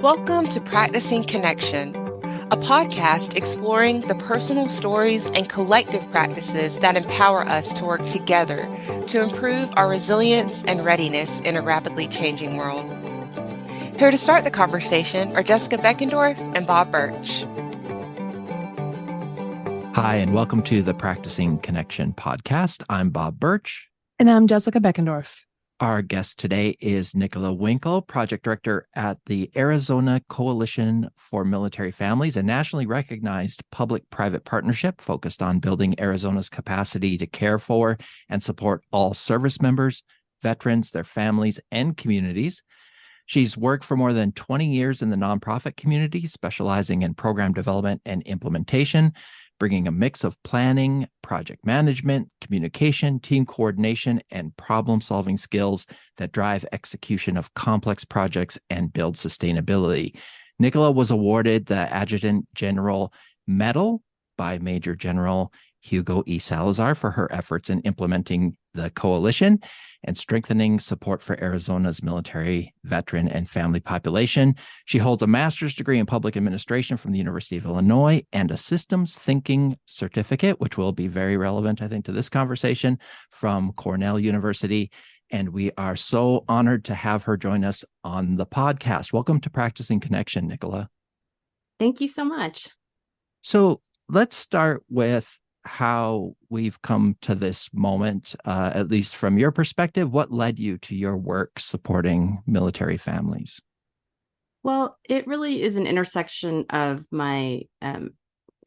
Welcome to Practicing Connection, a podcast exploring the personal stories and collective practices that empower us to work together to improve our resilience and readiness in a rapidly changing world. Here to start the conversation are Jessica Beckendorf and Bob Birch. Hi, and welcome to the Practicing Connection podcast. I'm Bob Birch. And I'm Jessica Beckendorf. Our guest today is Nicola Winkel, Project Director at the Arizona Coalition for Military Families, a nationally recognized public-private partnership focused on building Arizona's capacity to care for and support all service members, veterans, their families, and communities. She's worked for more than 20 years in the nonprofit community, specializing in program development and implementation, bringing a mix of planning, project management, communication, team coordination, and problem-solving skills that drive execution of complex projects and build sustainability. Nicola was awarded the Adjutant General Medal by Major General Hugo E. Salazar for her efforts in implementing the coalition and strengthening support for Arizona's military, veteran, and family population. She holds a master's degree in public administration from the University of Illinois and a systems thinking certificate, which will be very relevant, I think, to this conversation, from Cornell University. And we are so honored to have her join us on the podcast. Welcome to Practicing Connection, Nicola. Thank you so much. So let's start with how we've come to this moment, at least from your perspective. What led you to your work supporting military families? Well, it really is an intersection of my kind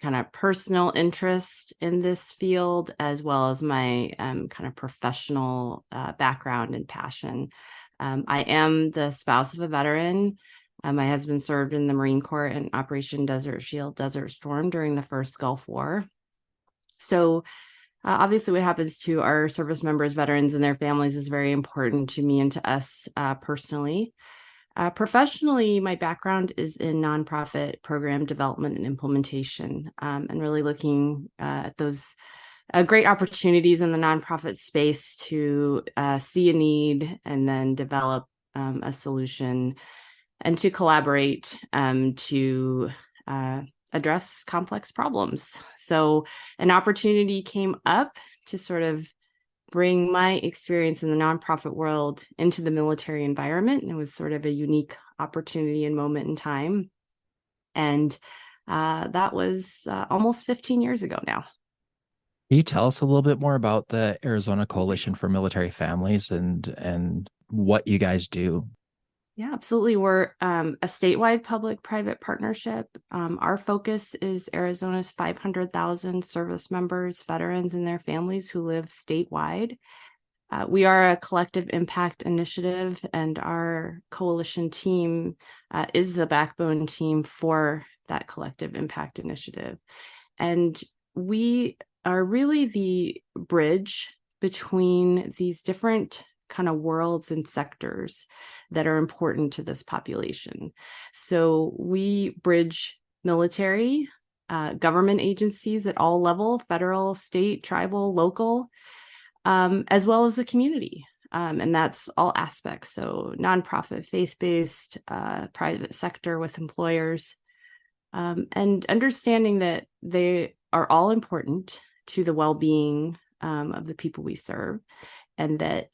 of personal interest in this field, as well as my kind of professional background and passion. I am the spouse of a veteran. My husband served in the Marine Corps in Operation Desert Shield, Desert Storm during the first Gulf War. So obviously what happens to our service members, veterans, and their families is very important to me and to us personally. Professionally, my background is in nonprofit program development and implementation, and really looking at those great opportunities in the nonprofit space to see a need and then develop a solution and to collaborate to address complex problems. So an opportunity came up to sort of bring my experience in the nonprofit world into the military environment. And it was sort of a unique opportunity and moment in time. And that was almost 15 years ago now. Can you tell us a little bit more about the Arizona Coalition for Military Families and what you guys do? Yeah, absolutely. We're a statewide public-private partnership. Our focus is Arizona's 500,000 service members, veterans, and their families who live statewide. We are a collective impact initiative, and our coalition team is the backbone team for that collective impact initiative. And we are really the bridge between these different kind of worlds and sectors that are important to this population. So we bridge military, government agencies at all level, federal, state, tribal, local, as well as the community. And that's all aspects. So nonprofit, faith-based, private sector with employers, and understanding that they are all important to the well-being of the people we serve, and that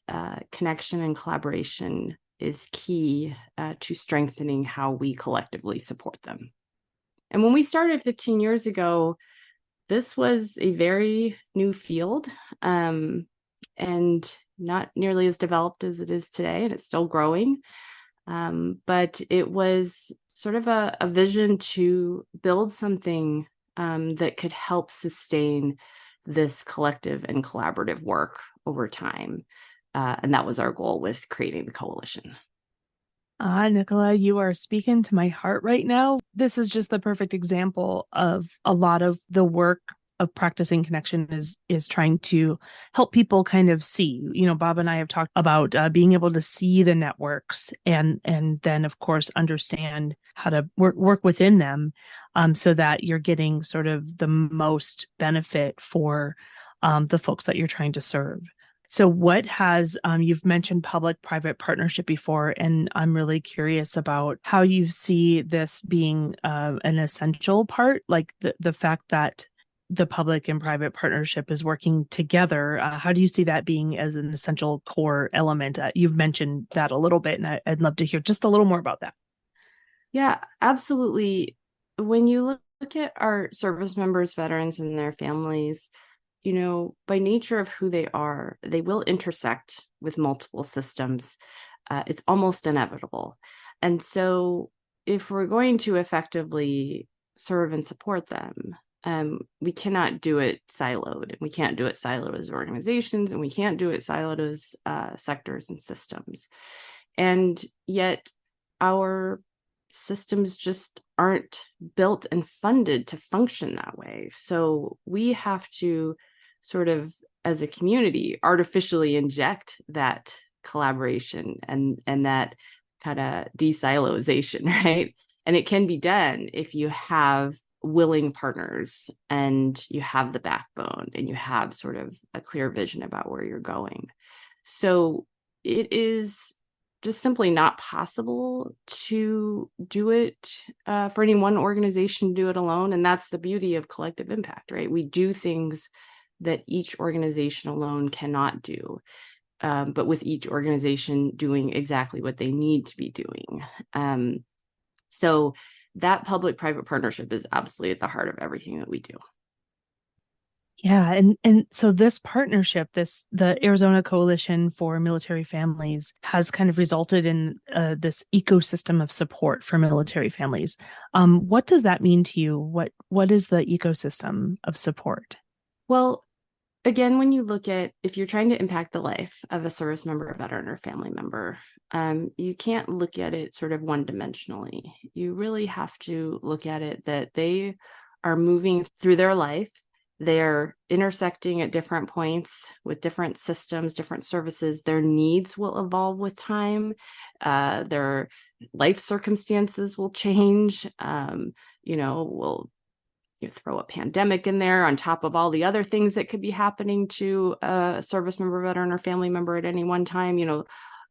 connection and collaboration is key to strengthening how we collectively support them. And when we started 15 years ago, this was a very new field and not nearly as developed as it is today, and it's still growing. But it was sort of a vision to build something that could help sustain this collective and collaborative work over time. And that was our goal with creating the coalition. Nicola, you are speaking to my heart right now. This is just the perfect example of a lot of the work of Practicing Connection is trying to help people kind of see. You know, Bob and I have talked about being able to see the networks and then, of course, understand how to work within them so that you're getting sort of the most benefit for the folks that you're trying to serve. So what has, you've mentioned public-private partnership before, and I'm really curious about how you see this being an essential part, like the fact that the public and private partnership is working together. How do you see that being as an essential core element? You've mentioned that a little bit, and I'd love to hear just a little more about that. Yeah, absolutely. When you look at our service members, veterans, and their families, by nature of who they are, they will intersect with multiple systems. It's almost inevitable. And so, if we're going to effectively serve and support them, we cannot do it siloed. We can't do it siloed as organizations, and we can't do it siloed as sectors and systems. And yet, our systems just aren't built and funded to function that way. So we have to sort of, as a community, artificially inject that collaboration and that kind of desilozation, right? And it can be done if you have willing partners and you have the backbone and you have sort of a clear vision about where you're going. So it is just simply not possible to do it for any one organization to do it alone. And that's the beauty of collective impact, right? We do things that each organization alone cannot do, but with each organization doing exactly what they need to be doing. So that public-private partnership is absolutely at the heart of everything that we do. Yeah, and so this partnership, the Arizona Coalition for Military Families, has kind of resulted in this ecosystem of support for military families. What does that mean to you? What is the ecosystem of support? Well, again, when you look at, if you're trying to impact the life of a service member, a veteran, or family member, you can't look at it sort of one-dimensionally. You really have to look at it that they are moving through their life. They're intersecting at different points with different systems, different services. Their needs will evolve with time. Their life circumstances will change. We'll throw a pandemic in there on top of all the other things that could be happening to a service member, veteran, or family member at any one time.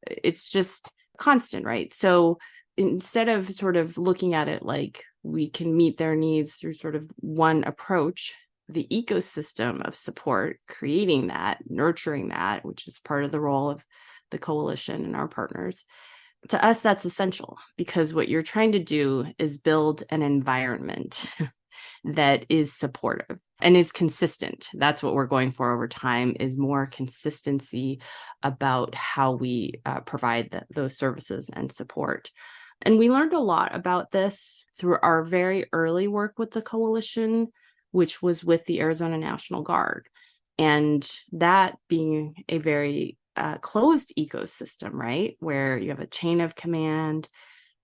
It's just constant, right? So instead of sort of looking at it like we can meet their needs through sort of one approach, the ecosystem of support, creating that, nurturing that, which is part of the role of the coalition and our partners. To us, that's essential, because what you're trying to do is build an environment that is supportive and is consistent. That's what we're going for over time, is more consistency about how we provide those services and support. And we learned a lot about this through our very early work with the coalition, which was with the Arizona National Guard. And that being a very closed ecosystem, right, where you have a chain of command,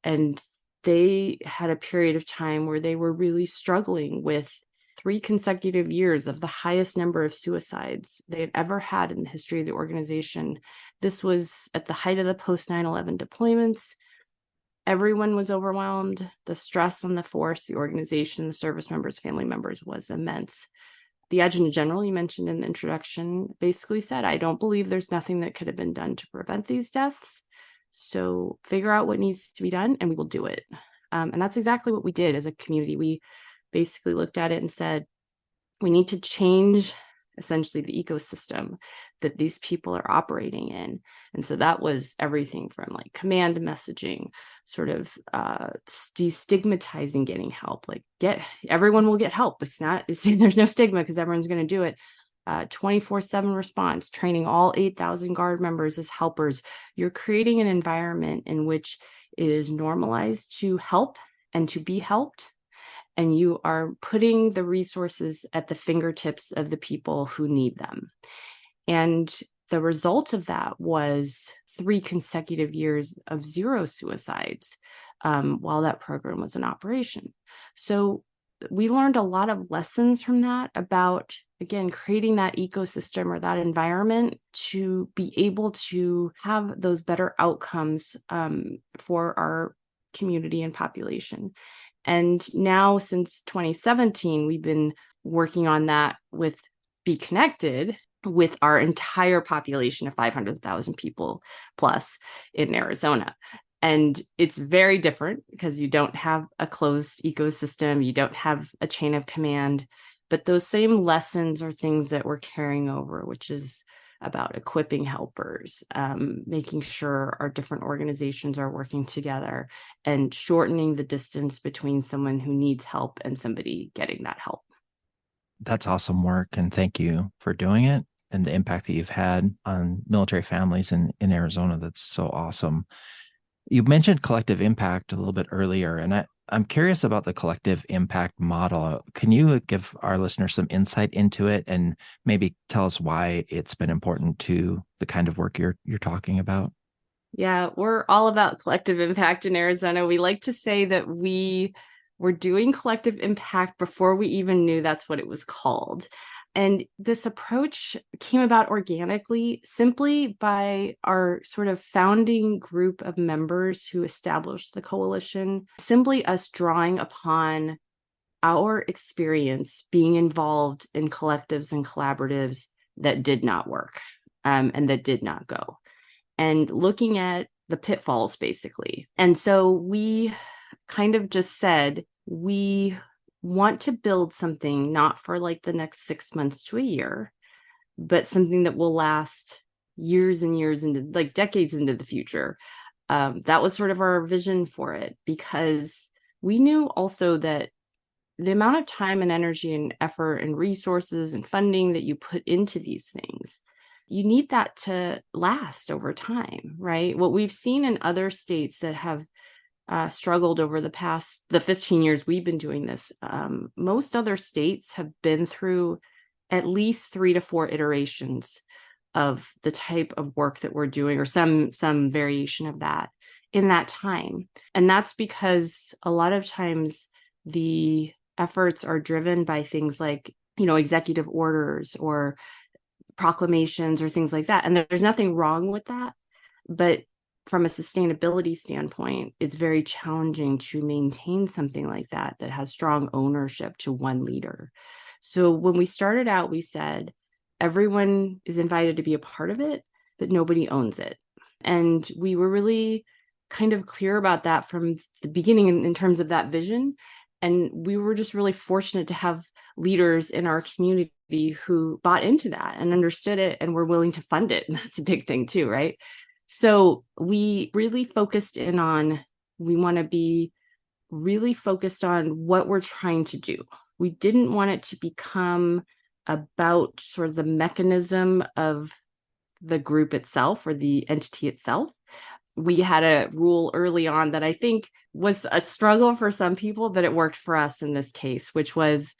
and they had a period of time where they were really struggling with 3 consecutive years of the highest number of suicides they had ever had in the history of the organization. This was at the height of the post 9/11 deployments. Everyone was overwhelmed. The stress on the force, the organization, the service members, family members was immense. The Adjutant General, you mentioned in the introduction, basically said, I don't believe there's nothing that could have been done to prevent these deaths. So figure out what needs to be done and we will do it. And that's exactly what we did as a community. We basically looked at it and said, we need to change essentially the ecosystem that these people are operating in. And so that was everything from like command messaging, sort of destigmatizing getting help, like everyone will get help. There's no stigma because everyone's going to do it. 24/7 response, training all 8,000 Guard members as helpers. You're creating an environment in which it is normalized to help and to be helped. And you are putting the resources at the fingertips of the people who need them. And the result of that was 3 consecutive years of 0 suicides while that program was in operation. So we learned a lot of lessons from that about, again, creating that ecosystem or that environment to be able to have those better outcomes for our community and population. And now since 2017, we've been working on that with Be Connected, with our entire population of 500,000 people plus in Arizona. And it's very different because you don't have a closed ecosystem, you don't have a chain of command, but those same lessons are things that we're carrying over, which is about equipping helpers, making sure our different organizations are working together, and shortening the distance between someone who needs help and somebody getting that help. That's awesome work. And thank you for doing it and the impact that you've had on military families in Arizona. That's so awesome. You mentioned collective impact a little bit earlier, and I'm curious about the collective impact model. Can you give our listeners some insight into it and maybe tell us why it's been important to the kind of work you're talking about? Yeah, we're all about collective impact in Arizona. We like to say that we were doing collective impact before we even knew that's what it was called. And this approach came about organically, simply by our sort of founding group of members who established the coalition, simply us drawing upon our experience being involved in collectives and collaboratives that did not work, and that did not go, and looking at the pitfalls, basically. And so we kind of just said, we want to build something not for like the next 6 months to a year, but something that will last years and years into, like, decades into the future. That was sort of our vision for it, because we knew also that the amount of time and energy and effort and resources and funding that you put into these things, you need that to last over time, right? What we've seen in other states that have struggled over the 15 years we've been doing this, most other states have been through at least 3 to 4 iterations of the type of work that we're doing, or some variation of that in that time. And that's because a lot of times the efforts are driven by things like, executive orders or proclamations or things like that. And there's nothing wrong with that. But from a sustainability standpoint, it's very challenging to maintain something like that has strong ownership to one leader. So when we started out, we said everyone is invited to be a part of it, but nobody owns it. And we were really kind of clear about that from the beginning in terms of that vision. And we were just really fortunate to have leaders in our community who bought into that and understood it and were willing to fund it. And that's a big thing too, right? So we really focused in on, we want to be really focused on what we're trying to do. We didn't want it to become about sort of the mechanism of the group itself or the entity itself. We had a rule early on that I think was a struggle for some people, but it worked for us in this case, which was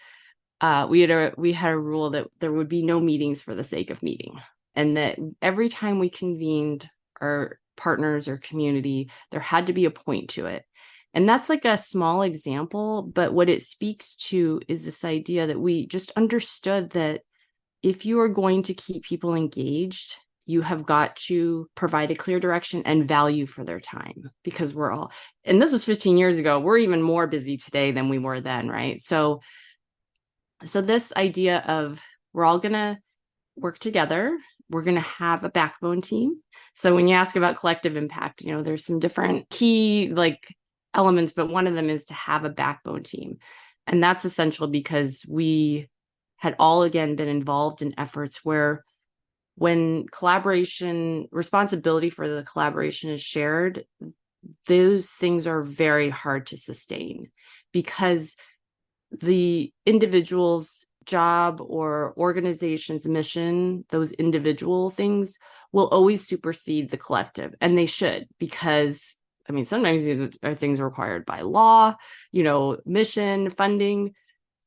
we had a rule that there would be no meetings for the sake of meeting, and that every time we convened our partners or community, there had to be a point to it. And that's like a small example, but what it speaks to is this idea that we just understood that if you are going to keep people engaged, you have got to provide a clear direction and value for their time, because and this was 15 years ago, we're even more busy today than we were then, right? So this idea of we're all going to work together, we're going to have a backbone team. So when you ask about collective impact, there's some different key elements, but one of them is to have a backbone team. And that's essential because we had all, again, been involved in efforts where when responsibility for the collaboration is shared, those things are very hard to sustain, because the individual's job or organization's mission, those individual things, will always supersede the collective. And they should, because sometimes these are things required by law, mission, funding.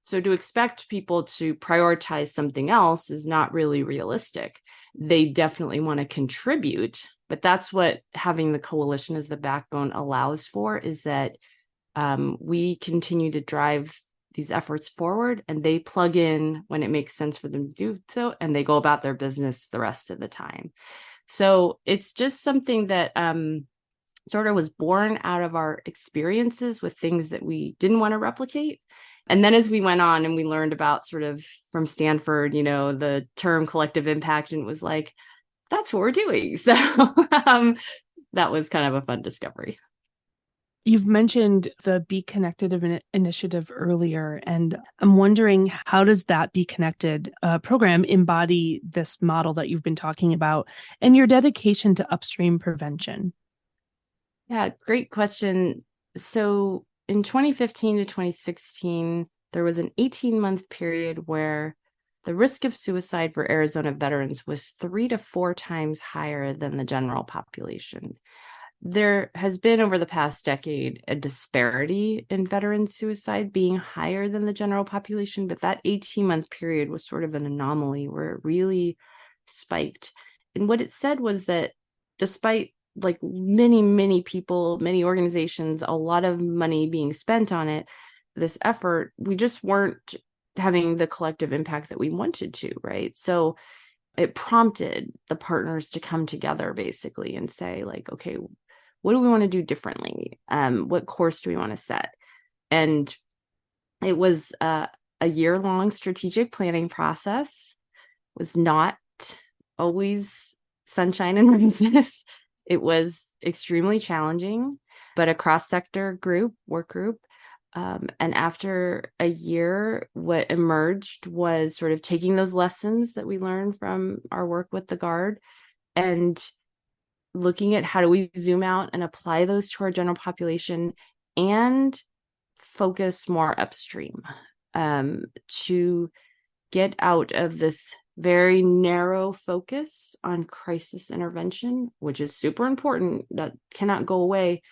So to expect people to prioritize something else is not really realistic. They definitely want to contribute, but that's what having the coalition as the backbone allows for, is that we continue to drive these efforts forward, and they plug in when it makes sense for them to do so, and they go about their business the rest of the time. So it's just something that sort of was born out of our experiences with things that we didn't want to replicate. And then as we went on and we learned about sort of from Stanford, the term collective impact, and it was like, that's what we're doing. So that was kind of a fun discovery. You've mentioned the Be Connected initiative earlier, and I'm wondering, how does that Be Connected program embody this model that you've been talking about and your dedication to upstream prevention? Yeah, great question. So in 2015 to 2016, there was an 18-month period where the risk of suicide for Arizona veterans was 3 to 4 times higher than the general population. There has been over the past decade a disparity in veteran suicide being higher than the general population, but that 18-month period was sort of an anomaly where it really spiked. And what it said was that despite like many people, many organizations, a lot of money being spent on it, this effort, we just weren't having the collective impact that we wanted to, right? So it prompted the partners to come together basically and say like, okay, what do we want to do differently? What course do we want to set? And it was a year-long strategic planning process. It was not always sunshine and roses. It was extremely challenging, but a cross-sector work group. And after a year, what emerged was sort of taking those lessons that we learned from our work with the Guard and looking at how do we zoom out and apply those to our general population and focus more upstream to get out of this very narrow focus on crisis intervention, which is super important, that cannot go away,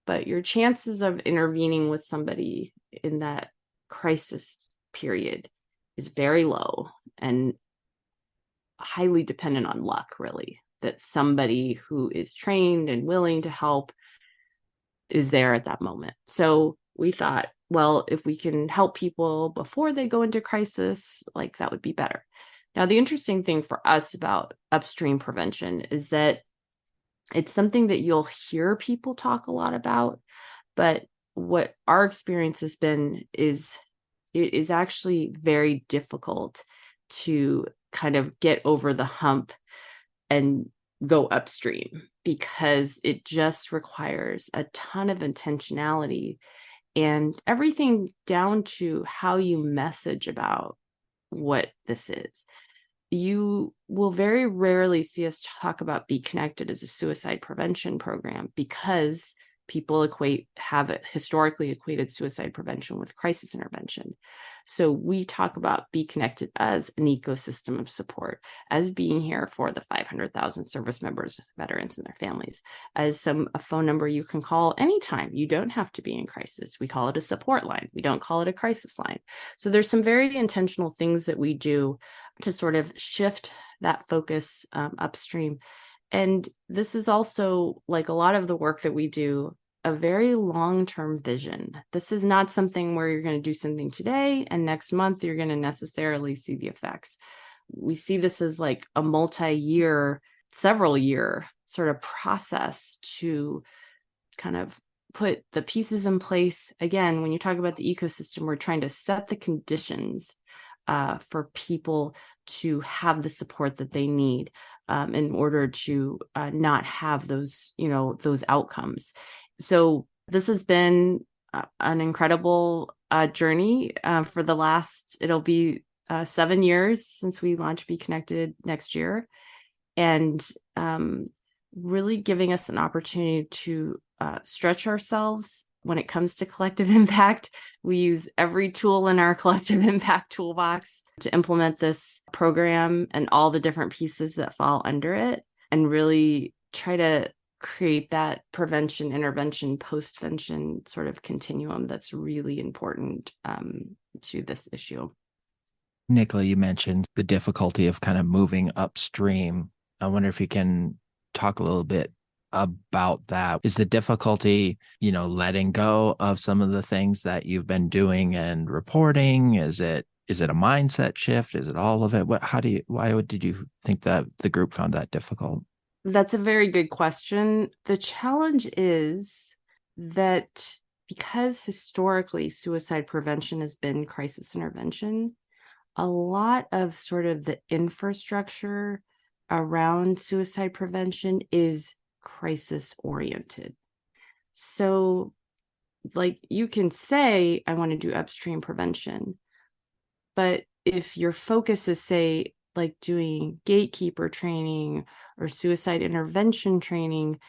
but your chances of intervening with somebody in that crisis period is very low and highly dependent on luck, really, that somebody who is trained and willing to help is there at that moment. So we thought, well, if we can help people before they go into crisis, like that would be better. Now, the interesting thing for us about upstream prevention is that it's something that you'll hear people talk a lot about, but what our experience has been is it is actually very difficult to kind of get over the hump and go upstream because it just requires a ton of intentionality and everything down to how you message about what this is. You will very rarely see us talk about Be Connected as a suicide prevention program because people have historically equated suicide prevention with crisis intervention. So we talk about Be Connected as an ecosystem of support, as being here for the 500,000 service members, veterans, and their families, as a phone number you can call anytime. You don't have to be in crisis. We call it a support line. We don't call it a crisis line. So there's some very intentional things that we do to sort of shift that focus upstream. And this is also, like a lot of the work that we do, a very long-term vision. This is not something where you're going to do something today and next month you're going to necessarily see the effects. We see this as like a multi-year, several year sort of process to kind of put the pieces in place. Again, when you talk about the ecosystem, we're trying to set the conditions for people to have the support that they need in order to not have those outcomes. So this has been an incredible journey for the last, it'll be 7 years since we launched Be Connected next year, and really giving us an opportunity to stretch ourselves when it comes to collective impact. We use every tool in our collective impact toolbox to implement this program and all the different pieces that fall under it, and really try to create that prevention, intervention, postvention sort of continuum that's really important to this issue. Nicola, you mentioned the difficulty of kind of moving upstream. I wonder if you can talk a little bit about that. Is the difficulty, letting go of some of the things that you've been doing and reporting? Is it a mindset shift? Is it all of it? Why did you think that the group found that difficult? That's a very good question. The challenge is that because historically suicide prevention has been crisis intervention, a lot of sort of the infrastructure around suicide prevention is crisis oriented. So, like, you can say, I want to do upstream prevention, but if your focus is, say, like doing gatekeeper training or suicide intervention training,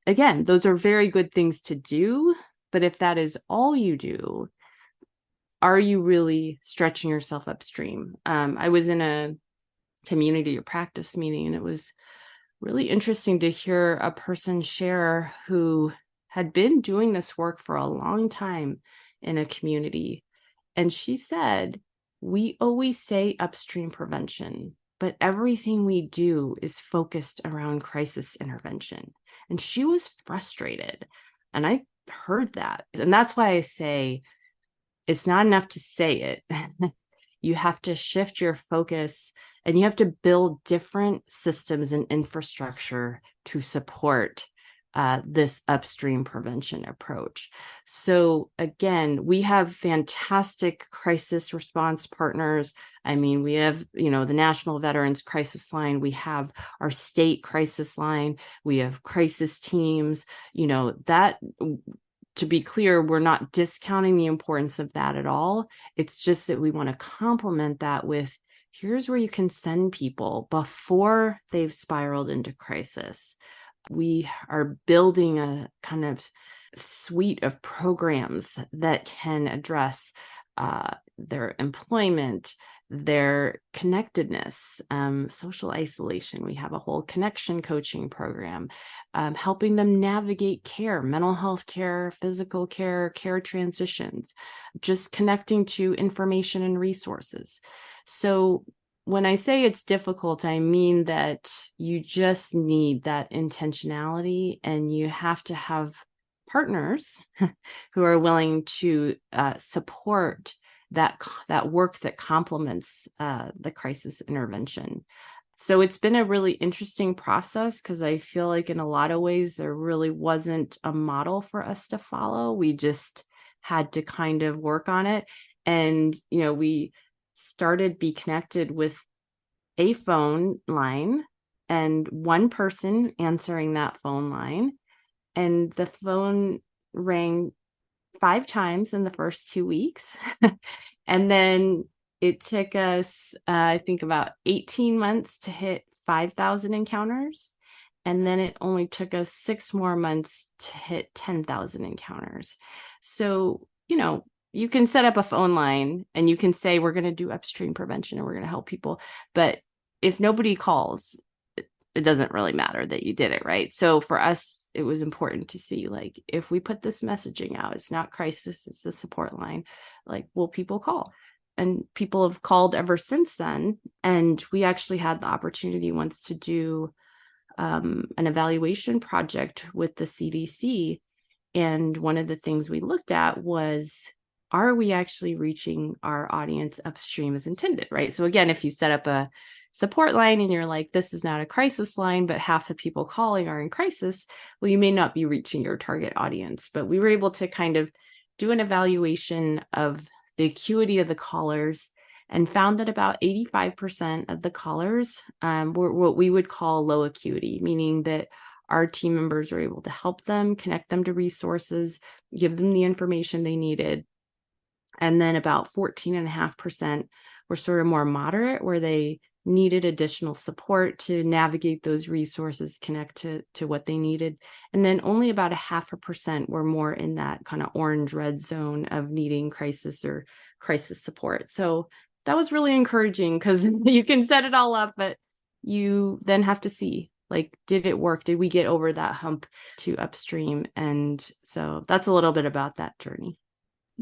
again, those are very good things to do. But if that is all you do, are you really stretching yourself upstream? I was in a community or practice meeting, and it was really interesting to hear a person share who had been doing this work for a long time in a community. And she said, we always say upstream prevention, but everything we do is focused around crisis intervention. And she was frustrated. And I heard that. And that's why I say it's not enough to say it. You have to shift your focus, and you have to build different systems and infrastructure to support this upstream prevention approach. So again, we have fantastic crisis response partners. I mean, we have, the National Veterans Crisis Line. We have our state crisis line. We have crisis teams, that. To be clear, we're not discounting the importance of that at all. It's just that we want to complement that with, here's where you can send people before they've spiraled into crisis. We are building a kind of suite of programs that can address their employment, their connectedness, social isolation. We have a whole connection coaching program, helping them navigate care, mental health care, physical care, care transitions, just connecting to information and resources. So when I say it's difficult, I mean that you just need that intentionality, and you have to have partners who are willing to support that work that complements the crisis intervention. So it's been a really interesting process, because I feel like in a lot of ways there really wasn't a model for us to follow. We just had to kind of work on it. And, we started Be Connected with a phone line and one person answering that phone line. And the phone rang 5 times in the first 2 weeks. And then it took us, I think, about 18 months to hit 5,000 encounters. And then it only took us 6 more months to hit 10,000 encounters. So, you can set up a phone line and you can say, we're going to do upstream prevention and we're going to help people. But if nobody calls, it doesn't really matter that you did it, right? So for us, it was important to see, like, if we put this messaging out, it's not crisis, it's the support line, like, will people call? And people have called ever since then. And we actually had the opportunity once to do an evaluation project with the CDC. And one of the things we looked at was, are we actually reaching our audience upstream as intended, right? So again, if you set up a support line and you're like, this is not a crisis line, but half the people calling are in crisis, well, you may not be reaching your target audience. But we were able to kind of do an evaluation of the acuity of the callers, and found that about 85% of the callers were what we would call low acuity, meaning that our team members were able to help them, connect them to resources, give them the information they needed. And then about 14.5% were sort of more moderate, where they needed additional support to navigate those resources, connect to what they needed. And then only about 0.5% were more in that kind of orange-red zone of needing crisis or crisis support. So that was really encouraging, because you can set it all up, but you then have to see, like, did it work? Did we get over that hump to upstream? And so that's a little bit about that journey.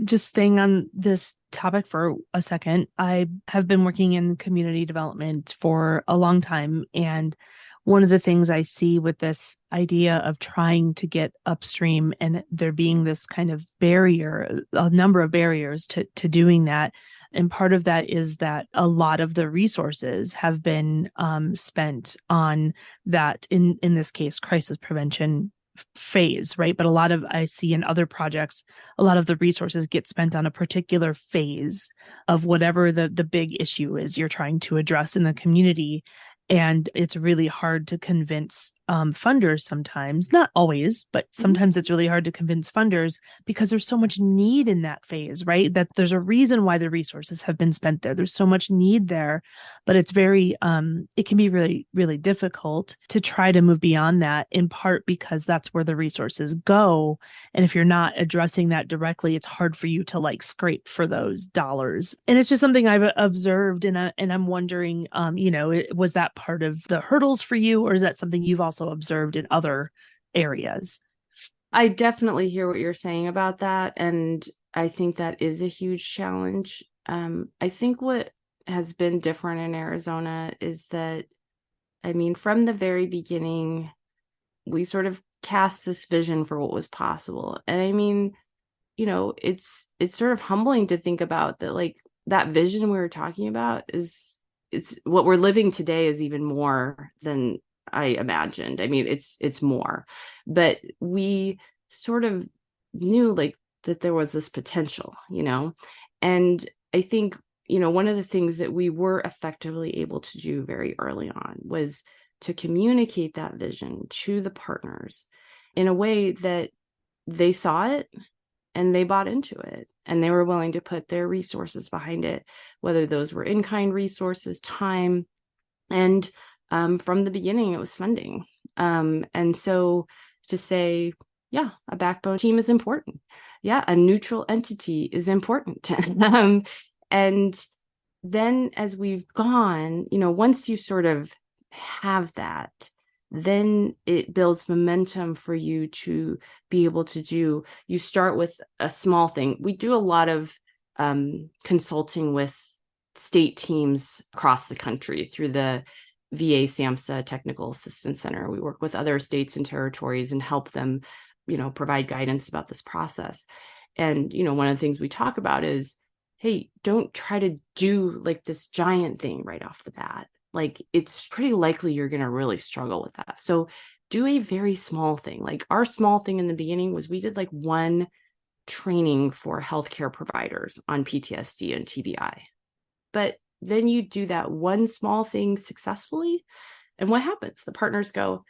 Just staying on this topic for a second, I have been working in community development for a long time. And one of the things I see with this idea of trying to get upstream, and there being this kind of barrier, a number of barriers to doing that. And part of that is that a lot of the resources have been spent on that, in this case, crisis prevention phase, right? But I see in other projects, a lot of the resources get spent on a particular phase of whatever the big issue is you're trying to address in the community. And it's really hard to convince funders sometimes, not always, but sometimes it's really hard to convince funders because there's so much need in that phase, right? That there's a reason why the resources have been spent there. There's so much need there, but it's very, it can be really, really difficult to try to move beyond that, in part because that's where the resources go. And if you're not addressing that directly, it's hard for you to like scrape for those dollars. And it's just something I've observed, and I'm wondering, was that part of the hurdles for you, or is that something you've also observed in other areas? I definitely hear what you're saying about that. And I think that is a huge challenge. I think what has been different in Arizona is that, I mean, from the very beginning, we sort of cast this vision for what was possible. And I mean, it's sort of humbling to think about that, like that vision we were talking about it's what we're living today is even more than I imagined. I mean, it's more, but we sort of knew like that there was this potential, and I think, one of the things that we were effectively able to do very early on was to communicate that vision to the partners in a way that they saw it and they bought into it, and they were willing to put their resources behind it, whether those were in-kind resources, time, and from the beginning, it was funding. And so to say, yeah, a backbone team is important. Yeah, a neutral entity is important. And then as we've gone, once you sort of have that, then it builds momentum for you to be able to do. You start with a small thing. We do a lot of consulting with state teams across the country through the VA SAMHSA Technical Assistance Center. We work with other states and territories and help them, provide guidance about this process. And, one of the things we talk about is, hey, don't try to do like this giant thing right off the bat. Like, it's pretty likely you're going to really struggle with that. So do a very small thing. Like our small thing in the beginning was we did like one training for healthcare providers on PTSD and TBI. But then you do that one small thing successfully, and what happens? The partners go,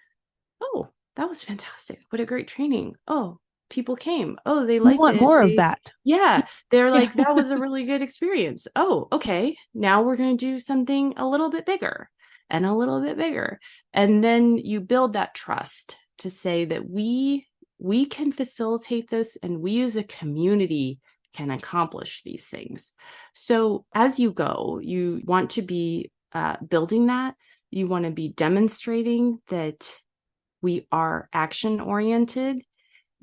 oh, that was fantastic. What a great training. Oh, people came. Oh, they liked it. More of that. Yeah. They're like, that was a really good experience. Oh, okay. Now we're going to do something a little bit bigger and a little bit bigger. And then you build that trust to say that we can facilitate this, and we as a community can accomplish these things. So as you go, you want to be building that. You want to be demonstrating that we are action-oriented,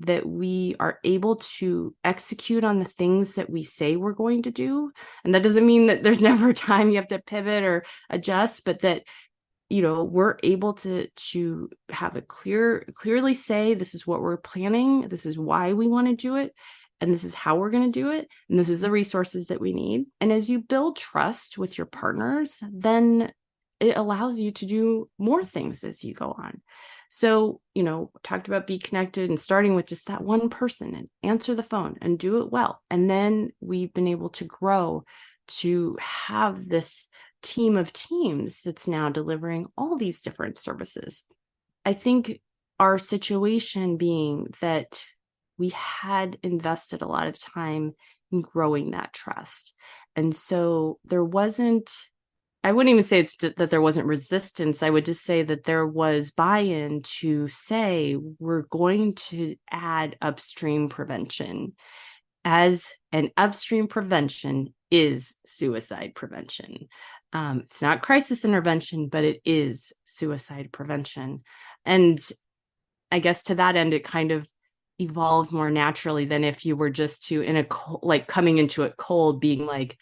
that we are able to execute on the things that we say we're going to do. And that doesn't mean that there's never a time you have to pivot or adjust, but that, we're able to have a clearly say, this is what we're planning, this is why we want to do it, and this is how we're going to do it, and this is the resources that we need. And as you build trust with your partners, then it allows you to do more things as you go on. So, talked about be connected and starting with just that one person and answer the phone and do it well. And then we've been able to grow to have this team of teams that's now delivering all these different services. I think our situation being that we had invested a lot of time in growing that trust. And so there wasn't, I wouldn't even say that there wasn't resistance. I would just say that there was buy-in to say, we're going to add upstream prevention, as an upstream prevention is suicide prevention. It's not crisis intervention, but it is suicide prevention. And I guess to that end, it kind of evolved more naturally than if you were just coming into it cold, being like,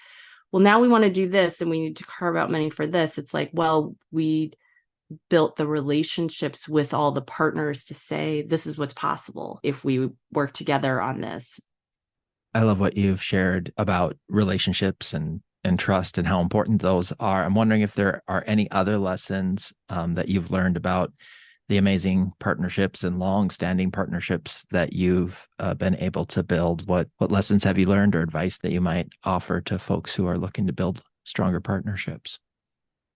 well, now we want to do this and we need to carve out money for this. It's like, well, we built the relationships with all the partners to say, this is what's possible if we work together on this. I love what you've shared about relationships and trust and how important those are. I'm wondering if there are any other lessons that you've learned about the amazing partnerships and long-standing partnerships that you've been able to build. What lessons have you learned or advice that you might offer to folks who are looking to build stronger partnerships?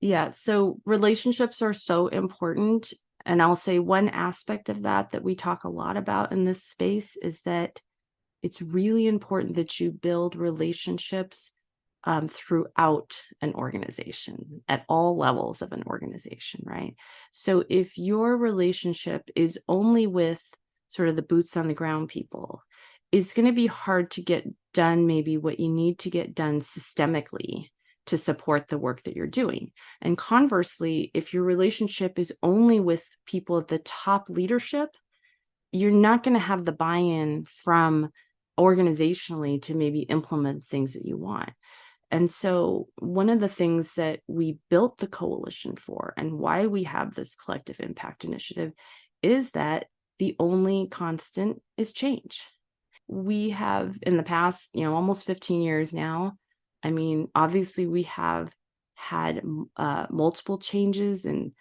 Yeah, so relationships are so important. And I'll say one aspect of that we talk a lot about in this space is that it's really important that you build relationships throughout an organization, at all levels of an organization, right? So if your relationship is only with sort of the boots on the ground people, it's going to be hard to get done maybe what you need to get done systemically to support the work that you're doing. And conversely, if your relationship is only with people at the top leadership, you're not going to have the buy-in from organizationally to maybe implement things that you want. And so one of the things that we built the coalition for and why we have this collective impact initiative is that the only constant is change. We have in the past, almost 15 years now, I mean, obviously we have had multiple changes in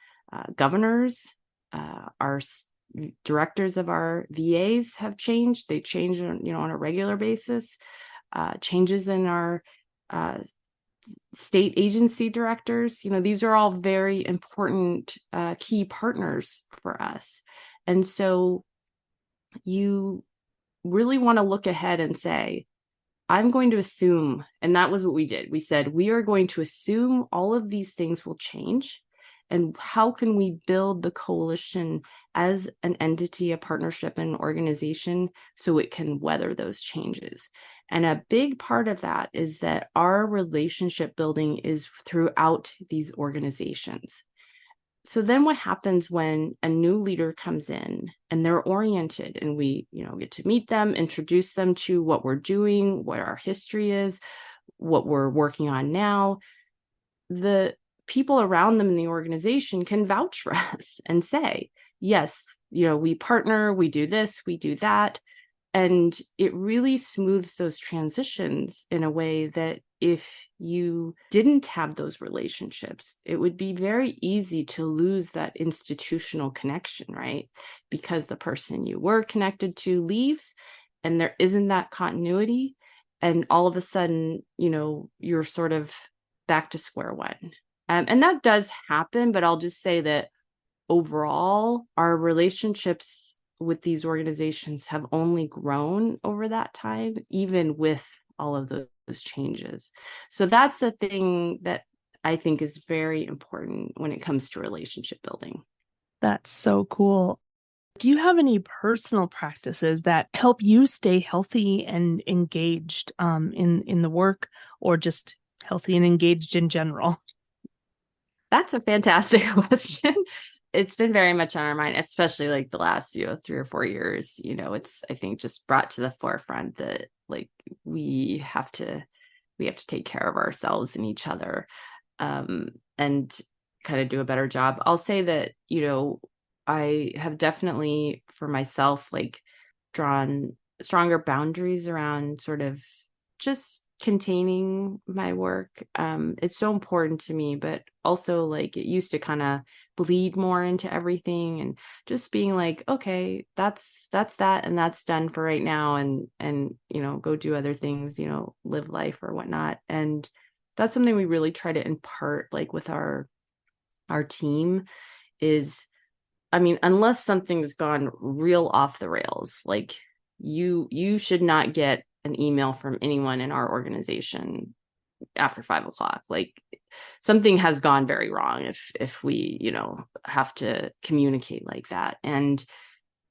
governors. Our directors of our VAs have changed. They change, on a regular basis. Changes in our state agency directors. These are all very important key partners for us. And so you really want to look ahead and say, I'm going to assume, and that was what we did. We said, we are going to assume all of these things will change. And how can we build the coalition as an entity, a partnership, an organization, so it can weather those changes? And a big part of that is that our relationship building is throughout these organizations. So then what happens when a new leader comes in and they're oriented and we, get to meet them, introduce them to what we're doing, what our history is, what we're working on now, the people around them in the organization can vouch for us and say, yes, we partner, we do this, we do that. And it really smooths those transitions in a way that if you didn't have those relationships, it would be very easy to lose that institutional connection, right? Because the person you were connected to leaves and there isn't that continuity. And all of a sudden, you're sort of back to square one. And that does happen, but I'll just say that overall, our relationships with these organizations have only grown over that time, even with all of those changes. So that's the thing that I think is very important when it comes to relationship building. That's so cool. Do you have any personal practices that help you stay healthy and engaged in the work, or just healthy and engaged in general? That's a fantastic question. It's been very much on our mind, especially like the last, 3 or 4 years. It's, I think, just brought to the forefront that like we have to take care of ourselves and each other, and kind of do a better job. I'll say that, I have definitely for myself, like drawn stronger boundaries around sort of just containing my work. It's so important to me, but also like it used to kind of bleed more into everything, and just being like, okay, that's that, and that's done for right now, and go do other things, live life or whatnot. And that's something we really try to impart, like with our team is, I mean, unless something's gone real off the rails, like you should not get an email from anyone in our organization after 5:00. Like something has gone very wrong if we, have to communicate like that. And,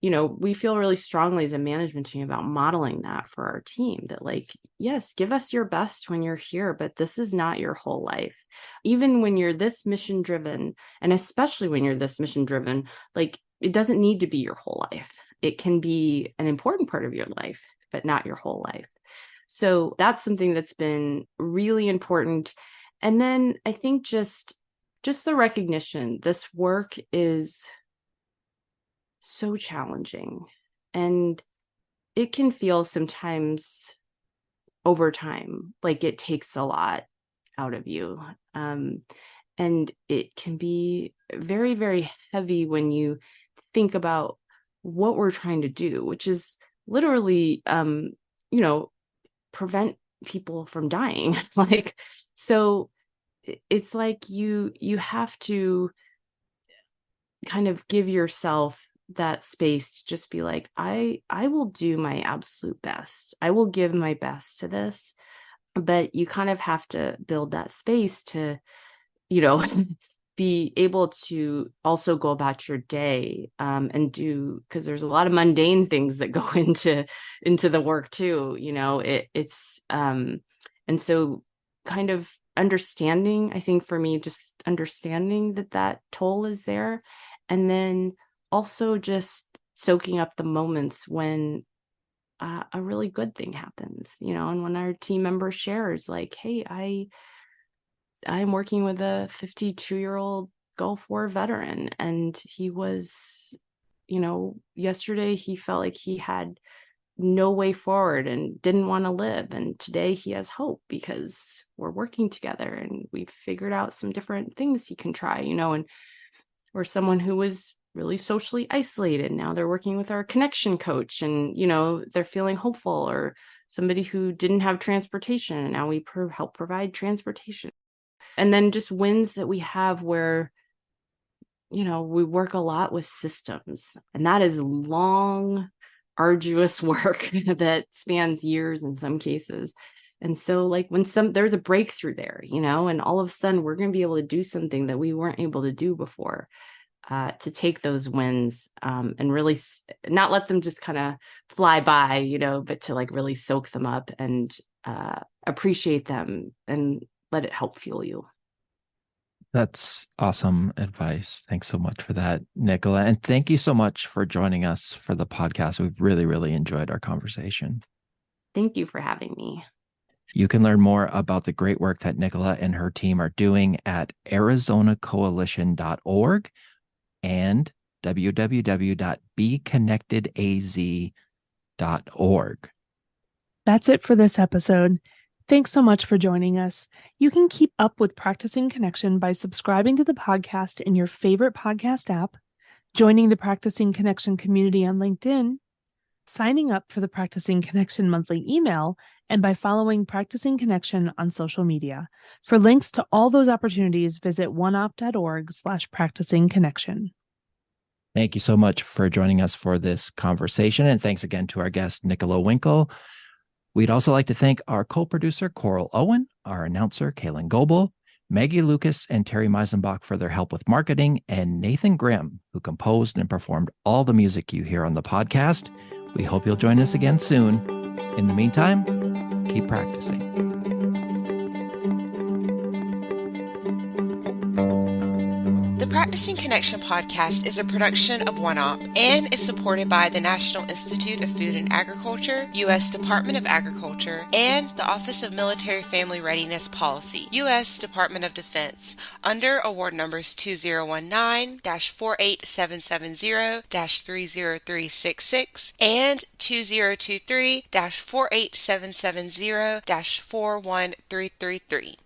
we feel really strongly as a management team about modeling that for our team, that like, yes, give us your best when you're here, but this is not your whole life. Even when you're this mission driven, and especially when you're this mission driven, like it doesn't need to be your whole life. It can be an important part of your life, but not your whole life. So that's something that's been really important. And then I think just the recognition, this work is so challenging, and it can feel sometimes over time like it takes a lot out of you. And it can be very, very heavy when you think about what we're trying to do, which is literally, prevent people from dying. So it's like you have to kind of give yourself that space to just be like, I will do my absolute best. I will give my best to this. But you kind of have to build that space to, be able to also go about your day, and do, because there's a lot of mundane things that go into the work too. And so kind of understanding, I think for me, just understanding that toll is there, and then also just soaking up the moments when a really good thing happens, and when our team member shares like, hey, I'm working with a 52-year-old Gulf War veteran, and he was, yesterday he felt like he had no way forward and didn't want to live. And today he has hope because we're working together and we've figured out some different things he can try, or someone who was really socially isolated. Now they're working with our connection coach and, they're feeling hopeful, or somebody who didn't have transportation. And now we help provide transportation. And then just wins that we have where, we work a lot with systems, and that is long, arduous work that spans years in some cases. And so like when there's a breakthrough there, and all of a sudden we're going to be able to do something that we weren't able to do before, to take those wins, and really not let them just kind of fly by, but to like really soak them up and appreciate them and let it help fuel you. That's awesome advice. Thanks so much for that, Nicola. And thank you so much for joining us for the podcast. We've really, really enjoyed our conversation. Thank you for having me. You can learn more about the great work that Nicola and her team are doing at arizonacoalition.org and www.beconnectedaz.org. That's it for this episode. Thanks so much for joining us. You can keep up with Practicing Connection by subscribing to the podcast in your favorite podcast app, joining the Practicing Connection community on LinkedIn, signing up for the Practicing Connection monthly email, and by following Practicing Connection on social media. For links to all those opportunities, visit oneop.org/practicingconnection. Thank you so much for joining us for this conversation. And thanks again to our guest, Nicola Winkel. We'd also like to thank our co-producer, Coral Owen, our announcer, Kaylin Goebel, Maggie Lucas and Terry Meisenbach for their help with marketing, and Nathan Grimm, who composed and performed all the music you hear on the podcast. We hope you'll join us again soon. In the meantime, keep practicing. The Practicing Connection podcast is a production of OneOp and is supported by the National Institute of Food and Agriculture, U.S. Department of Agriculture, and the Office of Military Family Readiness Policy, U.S. Department of Defense, under award numbers 2019-48770-30366 and 2023-48770-41333.